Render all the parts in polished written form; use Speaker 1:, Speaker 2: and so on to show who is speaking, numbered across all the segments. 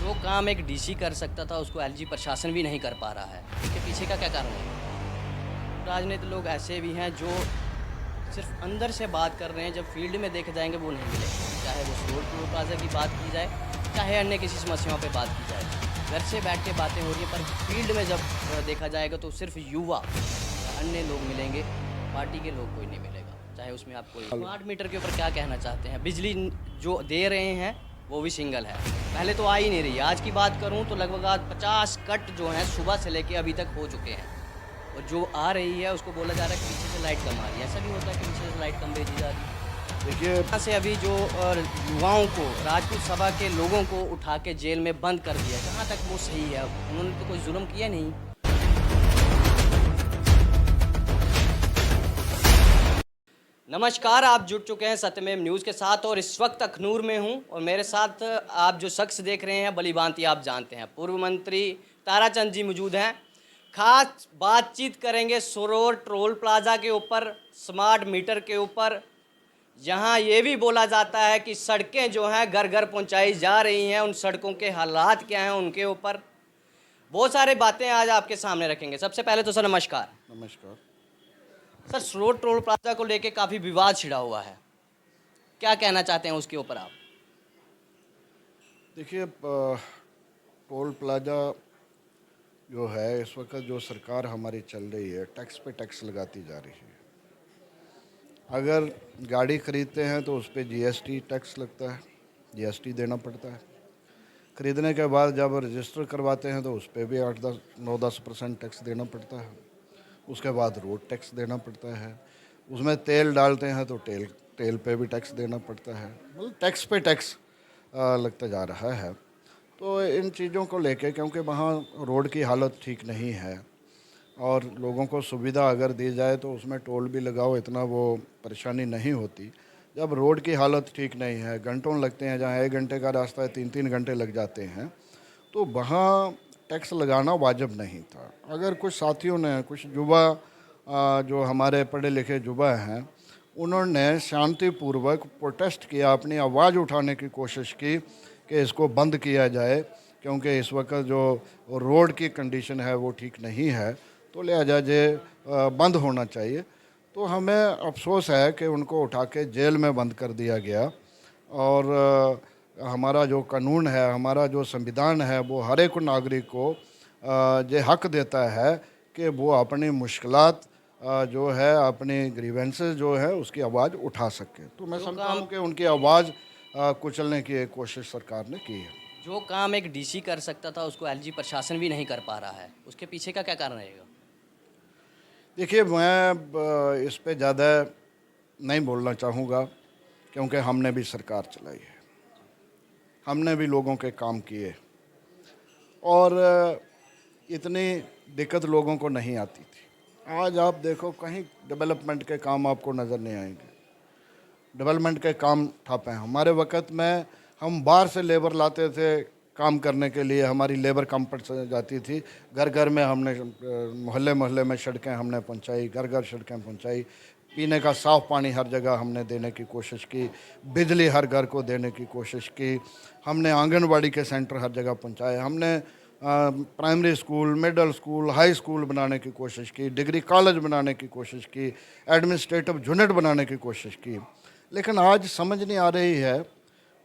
Speaker 1: जो काम एक डीसी कर सकता था उसको एलजी प्रशासन भी नहीं कर पा रहा है। इसके पीछे का क्या कारण है? राजनीतिक लोग ऐसे भी हैं जो सिर्फ अंदर से बात कर रहे हैं, जब फील्ड में देखे जाएंगे वो नहीं मिलेंगे। चाहे वो रोड टोल प्लाजा की बात की जाए, चाहे अन्य किसी समस्याओं पे बात की जाए। घर से बैठ के बातें हो रही हैं, पर फील्ड में जब देखा जाएगा तो सिर्फ युवा या अन्य लोग मिलेंगे, पार्टी के लोग कोई नहीं मिलेगा। चाहे उसमें आप कोई स्मार्ट मीटर के ऊपर क्या कहना चाहते हैं? बिजली जो दे रहे हैं वो भी सिंगल है, पहले तो आ ही नहीं रही है। आज की बात करूं तो लगभग आज 50 कट जो हैं सुबह से लेके अभी तक हो चुके हैं, और जो आ रही है उसको बोला जा रहा है कि पीछे से लाइट कम आ रही है। ऐसा भी होता है कि पीछे से लाइट कम भेजी जा रही है।
Speaker 2: देखिए,
Speaker 1: यहाँ से अभी जो युवाओं को, राजपूत सभा के लोगों को उठा के जेल में बंद कर दिया, कहाँ तक वो सही है? उन्होंने तो कोई जुल्म किया नहीं। नमस्कार, आप जुड़ चुके हैं सत्यमेव न्यूज़ के साथ और इस वक्त अखनूर में हूं, और मेरे साथ आप जो शख्स देख रहे हैं भली भांति आप जानते हैं, पूर्व मंत्री ताराचंद जी मौजूद हैं। खास बातचीत करेंगे सरोवर टोल प्लाजा के ऊपर, स्मार्ट मीटर के ऊपर, जहां ये भी बोला जाता है कि सड़कें जो हैं घर घर पहुंचाई जा रही हैं, उन सड़कों के हालात क्या हैं उनके ऊपर बहुत सारे बातें आज आपके सामने रखेंगे। सबसे पहले तो सर नमस्कार।
Speaker 2: नमस्कार।
Speaker 1: सर, सरोवर टोल प्लाजा को लेके काफ़ी विवाद छिड़ा हुआ है, क्या कहना चाहते हैं उसके ऊपर आप?
Speaker 2: देखिए, टोल प्लाजा जो है इस वक्त जो सरकार हमारी चल रही है, टैक्स पे टैक्स लगाती जा रही है। अगर गाड़ी खरीदते हैं तो उस पर जीएसटी टैक्स लगता है, जीएसटी देना पड़ता है। खरीदने के बाद जब रजिस्टर करवाते हैं तो उस पर भी 8-10 9-10% टैक्स देना पड़ता है। उसके बाद रोड टैक्स देना पड़ता है। उसमें तेल डालते हैं तो तेल पे भी टैक्स देना पड़ता है। मतलब टैक्स पे टैक्स लगता जा रहा है। तो इन चीज़ों को लेके, क्योंकि वहाँ रोड की हालत ठीक नहीं है और लोगों को सुविधा अगर दी जाए तो उसमें टोल भी लगाओ, इतना वो परेशानी नहीं होती। जब रोड की हालत ठीक नहीं है, घंटों लगते हैं, जहाँ 1 घंटे का रास्ता है 3-3 घंटे लग जाते हैं, तो वहाँ टैक्स लगाना वाजिब नहीं था। अगर कुछ साथियों ने, कुछ युवा जो हमारे पढ़े लिखे युवा हैं, उन्होंने शांतिपूर्वक प्रोटेस्ट किया, अपनी आवाज़ उठाने की कोशिश की कि इसको बंद किया जाए, क्योंकि इस वक्त जो रोड की कंडीशन है वो ठीक नहीं है, तो लिहाजा ये बंद होना चाहिए। तो हमें अफसोस है कि उनको उठा के जेल में बंद कर दिया गया। और हमारा जो कानून है, हमारा जो संविधान है, वो हर एक नागरिक को ये हक देता है कि वो अपनी मुश्किलात जो है, अपनी ग्रीवेंसेस जो है, उसकी आवाज़ उठा सके। तो मैं समझता हूँ कि उनकी आवाज़ कुचलने की एक कोशिश सरकार ने की है।
Speaker 1: जो काम एक डीसी कर सकता था उसको एलजी प्रशासन भी नहीं कर पा रहा है, उसके पीछे का क्या कारण रहेगा?
Speaker 2: देखिए, मैं इस पे ज़्यादा नहीं बोलना चाहूँगा, क्योंकि हमने भी सरकार चलाई है, हमने भी लोगों के काम किए, और इतनी दिक्कत लोगों को नहीं आती थी। आज आप देखो, कहीं डेवलपमेंट के काम आपको नज़र नहीं आएंगे। डेवलपमेंट के काम ठप हैं। हमारे वक्त में हम बाहर से लेबर लाते थे काम करने के लिए, हमारी लेबर कम पड़ जाती थी। घर घर में हमने, मोहल्ले मोहल्ले में सड़कें हमने पहुंचाई, घर घर सड़कें पहुंचाई। पीने का साफ़ पानी हर जगह हमने देने की कोशिश की, बिजली हर घर को देने की कोशिश की। हमने आंगनवाड़ी के सेंटर हर जगह पहुंचाए। हमने primary school, middle school, high school बनाने की कोशिश की, डिग्री कॉलेज बनाने की कोशिश की, एडमिनिस्ट्रेटिव यूनिट बनाने की कोशिश की। लेकिन आज समझ नहीं आ रही है,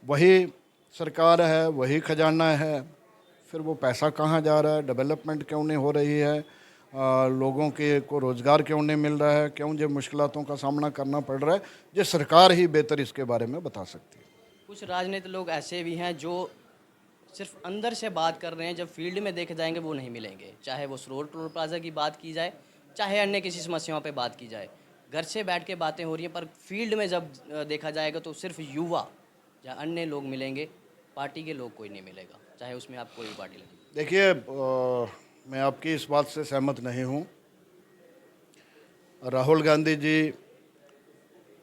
Speaker 2: वही सरकार है, वही खजाना है, फिर वो पैसा कहाँ जा रहा है, डेवलपमेंट क्यों नहीं हो रही है, लोगों के को रोज़गार क्यों नहीं मिल रहा है, क्यों जो मुश्किलों का सामना करना पड़ रहा है, ये सरकार ही बेहतर इसके बारे में बता सकती है।
Speaker 1: कुछ राजनीतिक लोग ऐसे भी हैं जो सिर्फ अंदर से बात कर रहे हैं, जब फील्ड में देखे जाएंगे वो नहीं मिलेंगे। चाहे वो सरोवर टोल प्लाजा की बात की जाए, चाहे अन्य किसी समस्याओं पे बात की जाए। घर से बैठ के बातें हो रही हैं, पर फील्ड में जब देखा जाएगा तो सिर्फ युवा या अन्य लोग मिलेंगे, पार्टी के लोग कोई नहीं मिलेगा। चाहे उसमें आप कोई भी पार्टी लगे।
Speaker 2: देखिए, मैं आपकी इस बात से सहमत नहीं हूँ। राहुल गांधी जी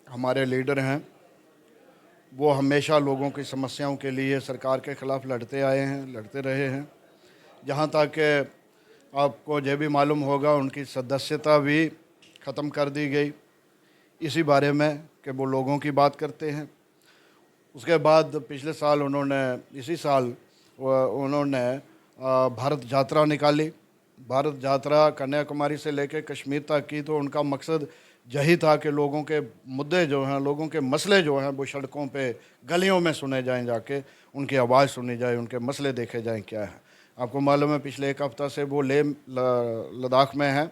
Speaker 2: हमारे लीडर हैं, वो हमेशा लोगों की समस्याओं के लिए सरकार के ख़िलाफ़ लड़ते आए हैं, लड़ते रहे हैं। जहाँ तक आपको ये भी मालूम होगा, उनकी सदस्यता भी ख़त्म कर दी गई इसी बारे में कि वो लोगों की बात करते हैं। उसके बाद पिछले साल उन्होंने, इसी साल उन्होंने भारत यात्रा निकाली। भारत यात्रा कन्याकुमारी से लेकर कश्मीर तक की, तो उनका मकसद यही था कि लोगों के मुद्दे जो हैं, लोगों के मसले जो हैं, वो सड़कों पे गलियों में सुने जाएं, जाके उनकी आवाज़ सुनी जाए, उनके मसले देखे जाएं क्या है। आपको मालूम है पिछले एक हफ्ता से वो लद्दाख में हैं,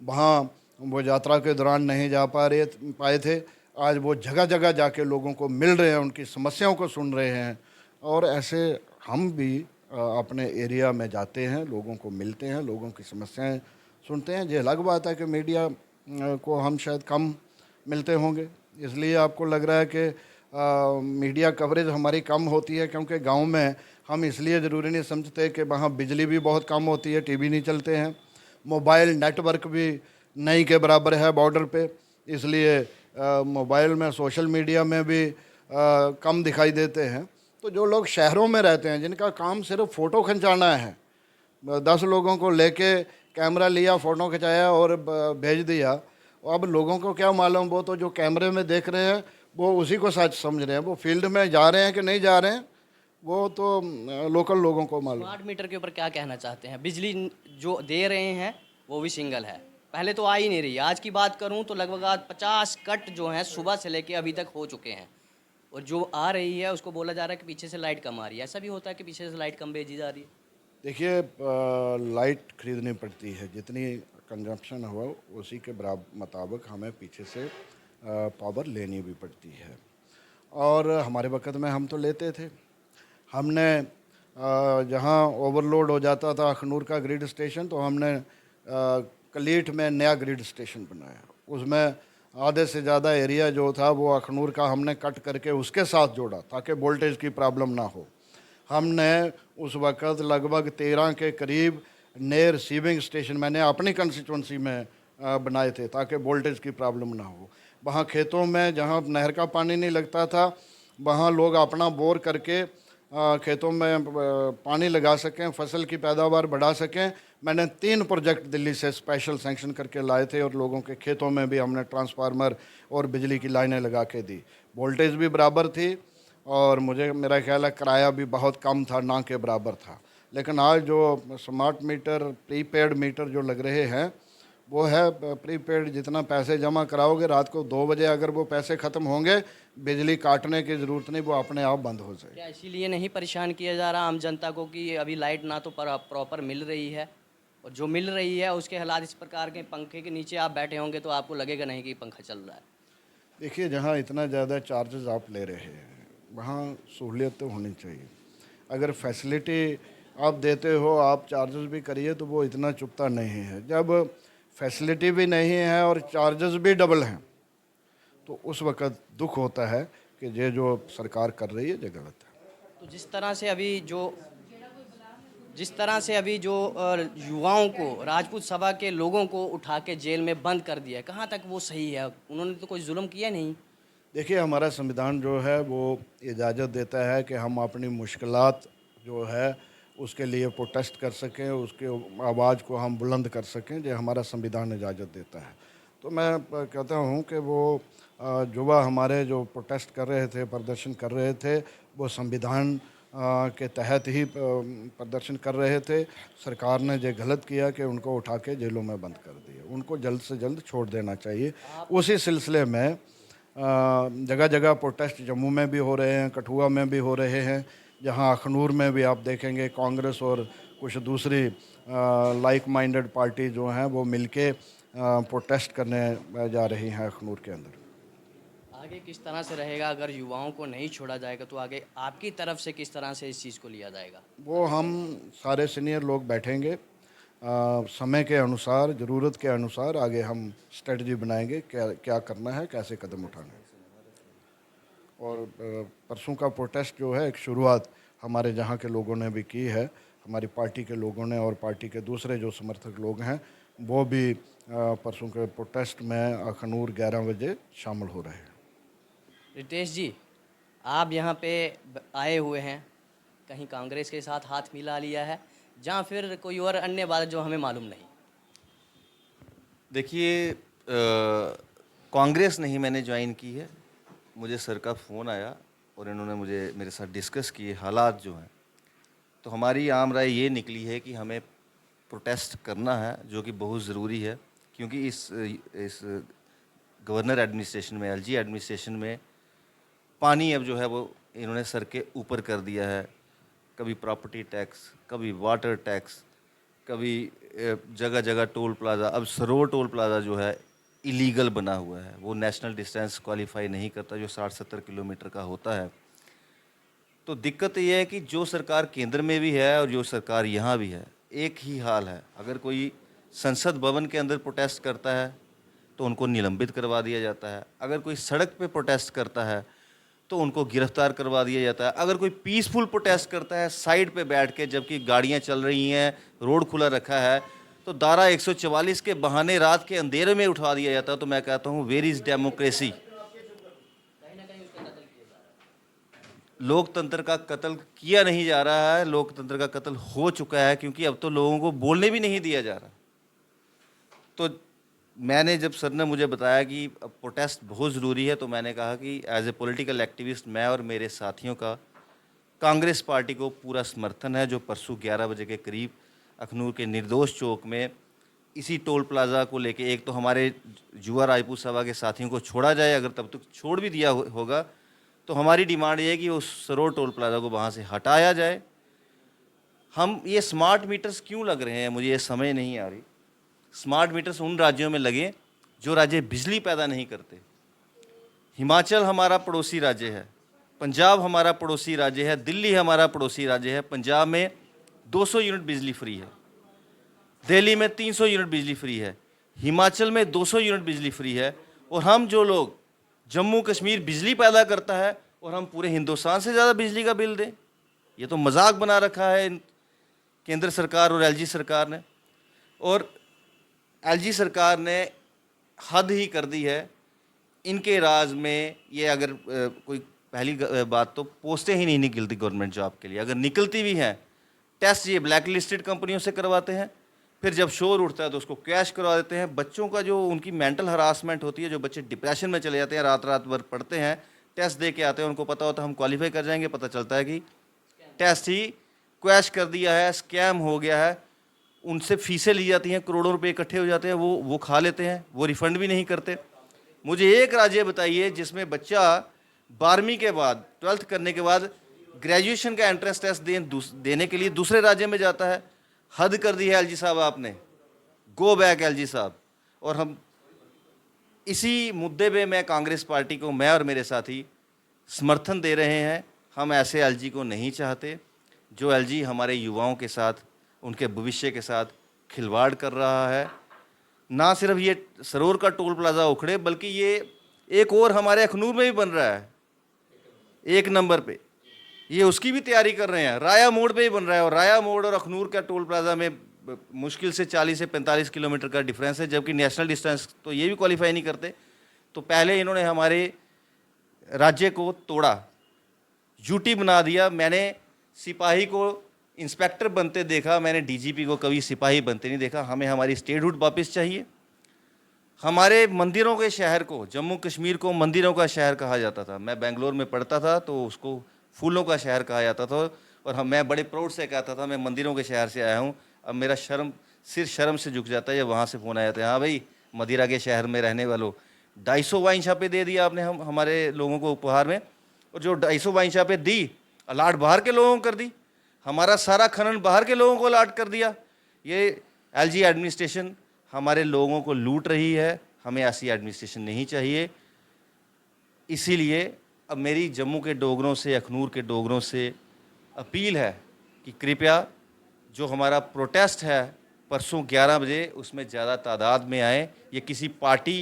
Speaker 2: वहाँ वो यात्रा के दौरान नहीं जा पाए थे। आज वो जगह जगह जाके लोगों को मिल रहे हैं, उनकी समस्याओं को सुन रहे हैं। और ऐसे हम भी अपने एरिया में जाते हैं, लोगों को मिलते हैं, लोगों की समस्याएं सुनते हैं। ये अलग बात है कि मीडिया को हम शायद कम मिलते होंगे, इसलिए आपको लग रहा है कि मीडिया कवरेज हमारी कम होती है, क्योंकि गांव में हम इसलिए ज़रूरी नहीं समझते कि वहाँ बिजली भी बहुत कम होती है, टीवी नहीं चलते हैं, मोबाइल नेटवर्क भी नहीं के बराबर है बॉर्डर पे, इसलिए मोबाइल में सोशल मीडिया में भी कम दिखाई देते हैं। तो जो लोग शहरों में रहते हैं, जिनका काम सिर्फ फ़ोटो खिंचाना है, 10 लोगों को लेके कैमरा लिया, फ़ोटो खिंचाया और भेज दिया, अब लोगों को क्या मालूम, वो तो जो कैमरे में देख रहे हैं वो उसी को सच समझ रहे हैं। वो फील्ड में जा रहे हैं कि नहीं जा रहे हैं, वो तो लोकल लोगों को मालूम।
Speaker 1: स्मार्ट मीटर के ऊपर क्या कहना चाहते हैं? बिजली जो दे रहे हैं वो भी सिंगल है, पहले तो आ ही नहीं रही। आज की बात करूं तो लगभग आज 50 कट जो हैं सुबह से लेके अभी तक हो चुके हैं, और जो आ रही है उसको बोला जा रहा है कि पीछे से लाइट कम आ रही है। ऐसा भी होता है कि पीछे से लाइट कम भेजी जा रही है?
Speaker 2: देखिए, लाइट खरीदनी पड़ती है, जितनी कंजप्शन हुआ उसी के बराबर मुताबिक हमें पीछे से पावर लेनी भी पड़ती है। और हमारे वक्त में हम तो लेते थे। हमने जहाँ ओवरलोड हो जाता था अखनूर का ग्रिड स्टेशन, तो हमने कलीठ में नया ग्रिड स्टेशन बनाया। उसमें आधे से ज़्यादा एरिया जो था वो अखनूर का हमने कट करके उसके साथ जोड़ा, ताकि वोल्टेज की प्रॉब्लम ना हो। हमने उस वक़्त लगभग 13 के करीब नए रिसीविंग स्टेशन मैंने अपनी कंस्टिट्यूंसी में बनाए थे, ताकि वोल्टेज की प्रॉब्लम ना हो। वहाँ खेतों में जहाँ नहर का पानी नहीं लगता था, वहाँ लोग अपना बोर करके खेतों में पानी लगा सकें, फसल की पैदावार बढ़ा सकें। मैंने 3 प्रोजेक्ट दिल्ली से स्पेशल सैंक्शन करके लाए थे, और लोगों के खेतों में भी हमने ट्रांसफार्मर और बिजली की लाइनें लगा के दी। वोल्टेज भी बराबर थी, और मेरा ख्याल है किराया भी बहुत कम था, ना के बराबर था। लेकिन आज जो स्मार्ट मीटर, प्रीपेड मीटर जो लग रहे हैं, वो है प्रीपेड। जितना पैसे जमा कराओगे, रात को 2 बजे अगर वो पैसे ख़त्म होंगे, बिजली काटने की ज़रूरत नहीं, वो अपने आप बंद हो जाए।
Speaker 1: क्या इसीलिए नहीं परेशान किया जा रहा आम जनता को कि अभी लाइट ना तो प्रॉपर मिल रही है, और जो मिल रही है उसके हालात इस प्रकार के, पंखे के नीचे आप बैठे होंगे तो आपको लगेगा नहीं कि पंखा चल रहा है।
Speaker 2: देखिए, जहाँ इतना ज़्यादा चार्जेस आप ले रहे हैं, वहाँ सहूलियत तो होनी चाहिए। अगर फैसिलिटी आप देते हो, आप चार्जेस भी करिए, तो वो इतना चुभता नहीं है। जब फैसिलिटी भी नहीं है और चार्जेस भी डबल हैं, तो उस वक़्त दुख होता है कि ये जो सरकार कर रही है ये गलत है।
Speaker 1: तो जिस तरह से अभी जो युवाओं को, राजपूत सभा के लोगों को उठा के जेल में बंद कर दिया है, कहाँ तक वो सही है? उन्होंने तो कोई जुल्म किया नहीं।
Speaker 2: देखिए, हमारा संविधान जो है वो इजाज़त देता है कि हम अपनी मुश्किलात जो है उसके लिए प्रोटेस्ट कर सकें, उसके आवाज़ को हम बुलंद कर सकें, जो हमारा संविधान इजाज़त देता है। तो मैं कहता हूँ कि वो युवा हमारे जो प्रोटेस्ट कर रहे थे, प्रदर्शन कर रहे थे, वो संविधान के तहत ही प्रदर्शन कर रहे थे। सरकार ने ये गलत किया कि उनको उठा के जेलों में बंद कर दिया। उनको जल्द से जल्द छोड़ देना चाहिए। उसी सिलसिले में जगह जगह प्रोटेस्ट जम्मू में भी हो रहे हैं, कठुआ में भी हो रहे हैं, जहां अखनूर में भी आप देखेंगे कांग्रेस और कुछ दूसरी लाइक माइंडेड पार्टी जो हैं वो मिलके प्रोटेस्ट करने जा रही हैं अखनूर के अंदर।
Speaker 1: आगे किस तरह से रहेगा अगर युवाओं को नहीं छोड़ा जाएगा? तो आगे आपकी तरफ से किस तरह से इस चीज़ को लिया जाएगा?
Speaker 2: वो हम सारे सीनियर लोग बैठेंगे, समय के अनुसार, ज़रूरत के अनुसार आगे हम स्ट्रेटजी बनाएंगे, क्या क्या करना है, कैसे कदम उठाना है। और परसों का प्रोटेस्ट जो है एक शुरुआत हमारे जहाँ के लोगों ने भी की है, हमारी पार्टी के लोगों ने, और पार्टी के दूसरे जो समर्थक लोग हैं वो भी परसों के प्रोटेस्ट में अखनूर 11 बजे शामिल हो रहे हैं।
Speaker 1: रितेश जी, आप यहाँ पे आए हुए हैं, कहीं कांग्रेस के साथ हाथ मिला लिया है, या फिर कोई और अन्य बात जो हमें मालूम नहीं?
Speaker 3: देखिए, कांग्रेस नहीं मैंने ज्वाइन की है। मुझे सर का फ़ोन आया और इन्होंने मेरे साथ डिस्कस किए हालात जो हैं, तो हमारी आम राय ये निकली है कि हमें प्रोटेस्ट करना है, जो कि बहुत ज़रूरी है, क्योंकि इस गवर्नर एडमिनिस्ट्रेशन में, एलजी एडमिनिस्ट्रेशन में पानी अब जो है वो इन्होंने सर के ऊपर कर दिया है। कभी प्रॉपर्टी टैक्स, कभी वाटर टैक्स, कभी जगह जगह टोल प्लाज़ा। अब सरोवर टोल प्लाज़ा जो है इलीगल बना हुआ है, वो नेशनल डिस्टेंस क्वालिफाई नहीं करता जो 60-70 किलोमीटर का होता है। तो दिक्कत ये है कि जो सरकार केंद्र में भी है और जो सरकार यहाँ भी है, एक ही हाल है। अगर कोई संसद भवन के अंदर प्रोटेस्ट करता है तो उनको निलंबित करवा दिया जाता है। अगर कोई सड़क पे प्रोटेस्ट करता है तो उनको गिरफ्तार करवा दिया जाता है। अगर कोई पीसफुल प्रोटेस्ट करता है साइड पे बैठ के, जबकि गाड़ियाँ चल रही हैं, रोड खुला रखा है, तो धारा 144 के बहाने रात के अंधेरे में उठा दिया जाता है। तो मैं कहता हूँ, वेयर इज़ डेमोक्रेसी? लोकतंत्र का कत्ल किया नहीं जा रहा है, लोकतंत्र का कत्ल हो चुका है, क्योंकि अब तो लोगों को बोलने भी नहीं दिया जा रहा। तो मैंने जब सर ने मुझे बताया कि अब प्रोटेस्ट बहुत ज़रूरी है, तो मैंने कहा कि एज ए पॉलिटिकल एक्टिविस्ट मैं और मेरे साथियों का कांग्रेस पार्टी को पूरा समर्थन है, जो परसों 11 बजे के करीब अखनूर के निर्दोष चौक में इसी टोल प्लाज़ा को लेके, एक तो हमारे जुआ राजपूत सभा के साथियों को छोड़ा जाए, अगर तब तक छोड़ भी दिया होगा तो हमारी डिमांड ये है कि उस सरोवर टोल प्लाज़ा को वहाँ से हटाया जाए। हम ये स्मार्ट मीटर्स क्यों लग रहे हैं, मुझे ये समझ नहीं आ रही। स्मार्ट मीटर्स उन राज्यों में लगे जो राज्य बिजली पैदा नहीं करते। हिमाचल हमारा पड़ोसी राज्य है, पंजाब हमारा पड़ोसी राज्य है, दिल्ली हमारा पड़ोसी राज्य है। पंजाब में 200 यूनिट बिजली फ्री है, दिल्ली में 300 यूनिट बिजली फ्री है, हिमाचल में 200 यूनिट बिजली फ्री है। और हम जो लोग, जम्मू कश्मीर बिजली पैदा करता है और हम पूरे हिंदुस्तान से ज़्यादा बिजली का बिल दें, ये तो मजाक बना रखा है केंद्र सरकार और एलजी सरकार ने। और एलजी सरकार ने हद ही कर दी है इनके राज में। ये अगर कोई पहली बात तो पोस्टें ही नहीं निकलती गवर्नमेंट जॉब के लिए, अगर निकलती भी हैं टेस्ट ये ब्लैक लिस्टेड कंपनियों से करवाते हैं, फिर जब शोर उठता है तो उसको कैश करवा देते हैं। बच्चों का जो उनकी मेंटल हरासमेंट होती है, जो बच्चे डिप्रेशन में चले जाते हैं, रात रात भर पढ़ते हैं, टेस्ट दे के आते हैं, उनको पता होता है हम क्वालिफाई कर जाएंगे, पता चलता है कि टेस्ट ही कैश कर दिया है, स्कैम हो गया है। उनसे फीसें ली जाती हैं, करोड़ों रुपए इकट्ठे हो जाते हैं, वो खा लेते हैं, वो रिफंड भी नहीं करते। मुझे एक राज्य बताइए जिसमें बच्चा 12वीं के बाद, 12th करने के बाद ग्रेजुएशन का एंट्रेंस टेस्ट देने के लिए दूसरे राज्य में जाता है। हद कर दी है एलजी साहब आपने, गो बैक एलजी साहब। और हम इसी मुद्दे पे मैं कांग्रेस पार्टी को, मैं और मेरे साथी समर्थन दे रहे हैं। हम ऐसे एलजी को नहीं चाहते जो एलजी हमारे युवाओं के साथ, उनके भविष्य के साथ खिलवाड़ कर रहा है। ना सिर्फ ये सरोवर का टोल प्लाज़ा उखड़े, बल्कि ये एक और हमारे अखनूर में भी बन रहा है 1 नंबर पे, ये उसकी भी तैयारी कर रहे हैं। राया मोड़ पे ही बन रहा है, और राया मोड़ और अखनूर का टोल प्लाज़ा में मुश्किल से 40 से 45 किलोमीटर का डिफरेंस है, जबकि नेशनल डिस्टेंस तो ये भी क्वालिफाई नहीं करते। तो पहले इन्होंने हमारे राज्य को तोड़ा, यूटी बना दिया। मैंने सिपाही को इंस्पेक्टर बनते देखा, मैंने डीजीपी को कभी सिपाही बनते नहीं देखा। हमें हमारी स्टेटहुड वापस चाहिए। हमारे मंदिरों के शहर को, जम्मू कश्मीर को मंदिरों का शहर कहा जाता था। मैं बेंगलोर में पढ़ता था तो उसको फूलों का शहर कहा जाता था, और मैं बड़े प्राउड से कहता था मैं मंदिरों के शहर से आया हूँ। अब मेरा सिर शर्म से झुक जाता है जब वहाँ से फ़ोन आ जाता है, हाँ भाई मदिरा के शहर में रहने वालों, 250 वाइन शॉपें दे दिया आपने हमारे लोगों को उपहार में, और जो 250 वाइन शॉपें दी अलाट बाहर के लोगों को कर दी। हमारा सारा खनन बाहर के लोगों को अलाट कर दिया। ये एलजी एडमिनिस्ट्रेशन हमारे लोगों को लूट रही है। हमें ऐसी एडमिनिस्ट्रेशन नहीं चाहिए। इसीलिए अब मेरी जम्मू के डोगरों से, अखनूर के डोगरों से अपील है कि कृपया जो हमारा प्रोटेस्ट है परसों 11 बजे, उसमें ज़्यादा तादाद में आए। ये किसी पार्टी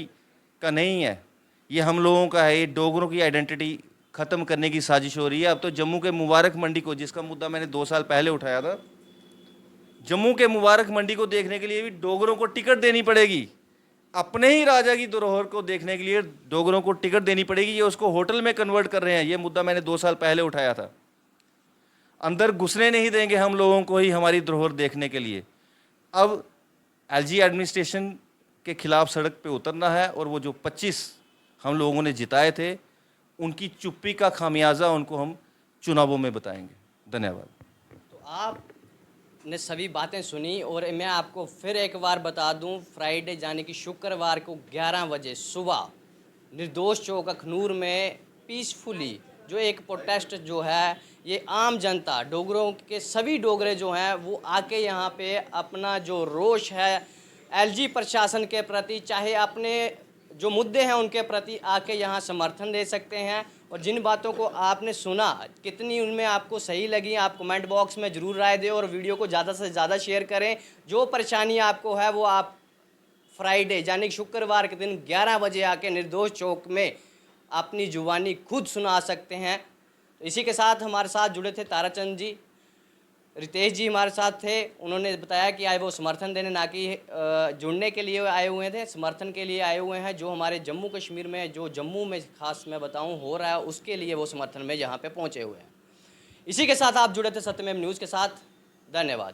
Speaker 3: का नहीं है, ये हम लोगों का है। ये डोगरों की आइडेंटिटी ख़त्म करने की साजिश हो रही है। अब तो जम्मू के मुबारक मंडी को, जिसका मुद्दा मैंने 2 साल पहले उठाया था, जम्मू के मुबारक मंडी को देखने के लिए भी डोगरों को टिकट देनी पड़ेगी। अपने ही राजा की धरोहर को देखने के लिए डोगरों को टिकट देनी पड़ेगी। ये उसको होटल में कन्वर्ट कर रहे हैं। ये मुद्दा मैंने 2 साल पहले उठाया था। अंदर घुसने नहीं देंगे हम लोगों को ही हमारी धरोहर देखने के लिए। अब एलजी एडमिनिस्ट्रेशन के खिलाफ सड़क पे उतरना है, और वो जो 25 हम लोगों ने जिताए थे, उनकी चुप्पी का खामियाजा उनको हम चुनावों में बताएंगे। धन्यवाद।
Speaker 1: तो आपने सभी बातें सुनी और मैं आपको फिर एक बार बता दूं, फ्राइडे यानी कि शुक्रवार को 11 बजे सुबह निर्दोष चौक अखनूर में पीसफुली जो एक प्रोटेस्ट जो है, ये आम जनता डोगरों के सभी डोगरे जो हैं वो आके यहाँ पे अपना जो रोष है एलजी प्रशासन के प्रति, चाहे अपने जो मुद्दे हैं उनके प्रति आके यहाँ समर्थन दे सकते हैं। और जिन बातों को आपने सुना, कितनी उनमें आपको सही लगी, आप कमेंट बॉक्स में ज़रूर राय दें और वीडियो को ज़्यादा से ज़्यादा शेयर करें। जो परेशानी आपको है वो आप फ्राइडे यानी कि शुक्रवार के दिन 11 बजे आके निर्दोष चौक में अपनी जुबानी खुद सुना सकते हैं। तो इसी के साथ हमारे साथ जुड़े थे ताराचंद जी, रितेश जी हमारे साथ थे। उन्होंने बताया कि आए वो समर्थन देने, ना कि जुड़ने के लिए आए हुए थे, समर्थन के लिए आए हुए हैं। जो हमारे जम्मू कश्मीर में, जो जम्मू में खास मैं बताऊं हो रहा है, उसके लिए वो समर्थन में यहाँ पे पहुँचे हुए हैं। इसी के साथ आप जुड़े थे सत्यमेव न्यूज़ के साथ। धन्यवाद।